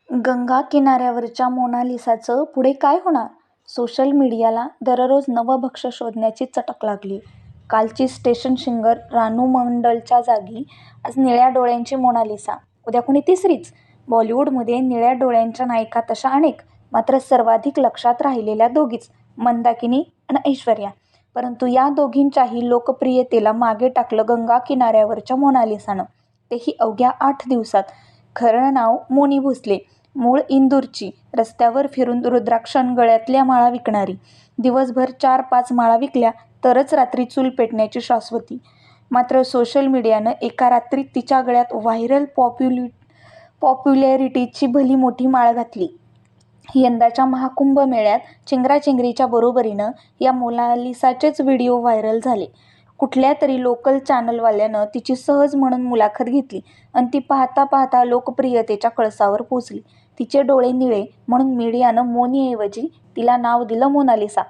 गंगा किनाऱ्यावरच्या मोनालिसाचं पुढे काय होणार? सोशल मीडियाला दररोज नवं भक्ष्य शोधण्याची चटक लागली. कालची स्टेशन सिंगर रानू मंडलच्या जागी आज निळ्या डोळ्यांची मोनालिसा. उद्या कुणी तिसरीच? बॉलिवूडमध्ये निळ्या डोळ्यांच्या नायिका तशा अनेक, मात्र सर्वाधिक लक्षात राहिलेल्या दोघीच, मंदाकिनी आणि ऐश्वर्या. परंतु या दोघींच्याही लोकप्रियतेला मागे टाकलं गंगा किनाऱ्यावरच्या मोनालिसानं, तेही अवघ्या 8 दिवसात. खरं नाव मोनी भोसले, मूळ इंदूरची, रस्त्यावर फिरून रुद्राक्ष अन् गळ्यातल्या माळा विकणारी. दिवसभर 4-5 माळा विकल्या तरच रात्री चूल पेटण्याची शाश्वती. मात्र सोशल मीडियानं एका रात्रीत तिच्या गळ्यात व्हायरल पॉप्युलॅरिटीची भली मोठी माळ घातली. यंदाच्या महाकुंभ मेळ्यात चेंगराचेंगरीच्या बरोबरीनं या मोनालिसाचेच व्हिडिओ व्हायरल झाले. कुठल्या तरी लोकल चॅनलवाल्यानं तिची सहज म्हणून मुलाखत घेतली आणि ती पाहता पाहता लोकप्रियतेच्या कळसावर पोचली. तिचे डोळे निळे म्हणून मीडियानं मोनीऐवजी तिला नाव दिलं मोनालिसा.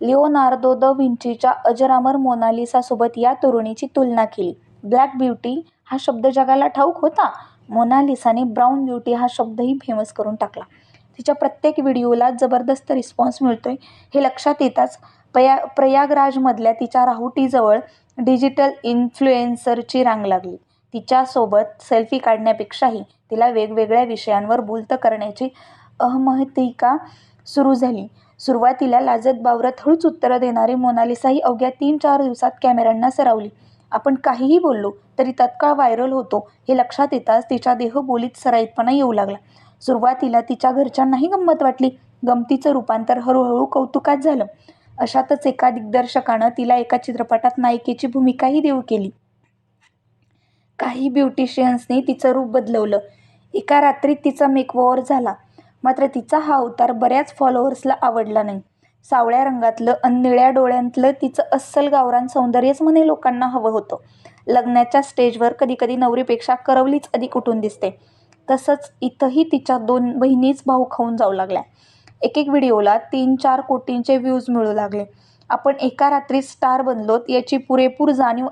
लिओनार्दो द विंचीच्या अजरामर मोनालिसासोबत या तरुणीची तुलना केली. ब्लॅक ब्युटी हा शब्द जगाला ठाऊक होता. मोनालिसाने ब्राऊन ब्युटी हा शब्दही फेमस करून टाकला. तिच्या प्रत्येक व्हिडिओला जबरदस्त रिस्पॉन्स मिळतोय हे लक्षात येताच प्रयागराजमधल्या तिच्या राहुटीजवळ डिजिटल इन्फ्लुएन्सरची रांग लागली. तिच्यासोबत सेल्फी काढण्यापेक्षाही तिला वेगवेगळ्या विषयांवर बोलतं करण्याची अहमहिका सुरू झाली. सुरुवातीला लाजत बावरत हळूच उत्तरं देणारी मोनालिसाही अवघ्या 3-4 दिवसात कॅमेऱ्यांना सरावली. आपण काहीही बोललो तरी तत्काळ व्हायरल होतो हे लक्षात येताच तिच्या देहबोलीत सराईतपणा येऊ लागला. सुरुवातीला तिच्या घरच्यांनाही गंमत वाटली. गमतीचं रूपांतर हळूहळू कौतुकात झालं. अशातच एका दिग्दर्शकानं तिला एका चित्रपटात नायिकेची भूमिकाही देऊ केली. काही ब्युटिशियन्सनी तिचं रूप बदलवलं. एका रात्रीत तिचा मेकओव्हर झाला. मात्र तिचा हा अवतार बऱ्याच फॉलोअर्सला आवडला नाही. सावळ्या रंगातलं अन् निळ्या डोळ्यांतलं तिचं अस्सल गावरान सौंदर्यच म्हणे लोकांना हवं होतं. लग्नाच्या स्टेजवर कधीकधी नवरीपेक्षा करवलीच अधिक उठून दिसते. तसंच इथंही तिच्या 2 बहिणीच भाऊ खाऊन जाऊ लागल्या. एक व्हिडिओला 3-4 कोटींचे व्ह्यूज मिळू लागले. आपण एका रात्रीत स्टार बनलोत याची पुरेपूर जाणीव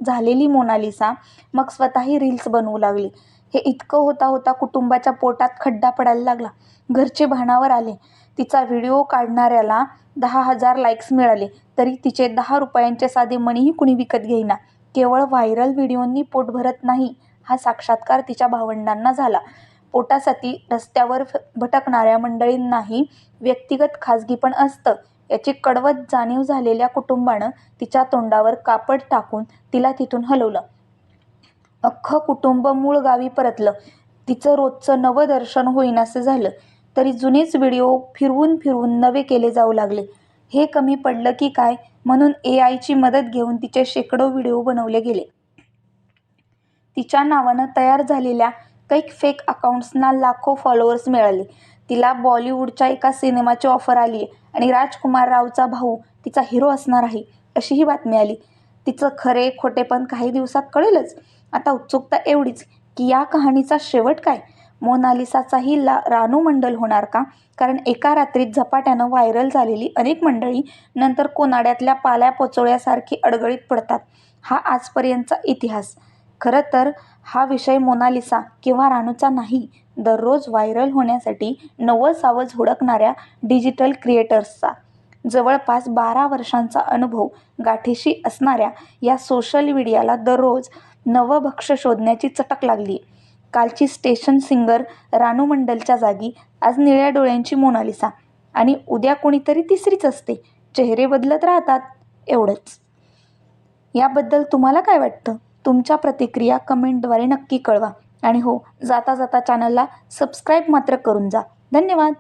झालेली मोनालिसा मग स्वतःही रील्स बनवू लागली. हे इतकं होता होता कुटुंबाच्या पोटात खड्डा पडायला लागला. घरचे भानावर आले. तिचा व्हिडिओ काढणाऱ्याला 10,000 लाईक्स मिळाले तरी तिचे 10 रुपयांचे साधे मणीही कुणी विकत घेईना. केवळ व्हायरल व्हिडिओंनी पोट भरत नाही हा साक्षात्कार तिच्या भावंडांना झाला. पोटासाठी रस्त्यावर भटकणाऱ्या मंडळींनाही व्यक्तिगत खाजगीपण असतं याची कडवत जाणीव झालेल्या कुटुंबानं तिच्या तोंडावर कापड टाकून तिला तिथून हलवलं. अख्खं कुटुंब मूळ गावी परतलं. तिचं रोजचं नवं दर्शन होईनासं झालं तरी जुनेच व्हिडिओ फिरवून फिरवून नवे केले जाऊ लागले. हे कमी पडलं की काय म्हणून AIची मदत घेऊन तिचे शेकडो व्हिडिओ बनवले गेले. तिच्या नावानं तयार झालेल्या कैक फेक अकाउंट्सना लाखो फॉलोअर्स मिळाले. तिला बॉलिवूडच्या एका सिनेमाची ऑफर आलीय आणि राजकुमार रावचा भाऊ तिचा हिरो असणार आहे अशीही बातमी आली. तिचं खरे खोटेपण काही दिवसात कळेलच. आता उत्सुकता एवढीच की या कहाणीचा शेवट काय? मोनालिसाचाही रानू मंडल होणार का? कारण एका रात्रीत झपाट्यानं व्हायरल झालेली अनेक मंडळी नंतर कोनाड्यातल्या पाल्यापोचोळ्यासारखी अडगळीत पडतात. हा आजपर्यंतचा इतिहास. खरं तर हा विषय मोनालिसा किंवा रानूचा नाही, दररोज व्हायरल होण्यासाठी नवं-सावज हुडकणाऱ्या डिजिटल क्रिएटर्सचा. जवळपास 12 वर्षांचा अनुभव गाठीशी असणाऱ्या या सोशल मीडियाला दररोज नवं भक्ष्य शोधण्याची चटक लागलीय. कालची स्टेशन सिंगर रानू मंडलच्या जागी आज निळ्या डोळ्यांची मोनालिसा. आणि उद्या कोणीतरी तिसरीच असते. चेहरे बदलत राहतात, एवढंच. याबद्दल तुम्हाला काय वाटतं? तुमच्या प्रतिक्रिया कमेंटद्वारे नक्की कळवा. आणि हो, जाता जाता चॅनलला सबस्क्राईब मात्र करून जा. धन्यवाद.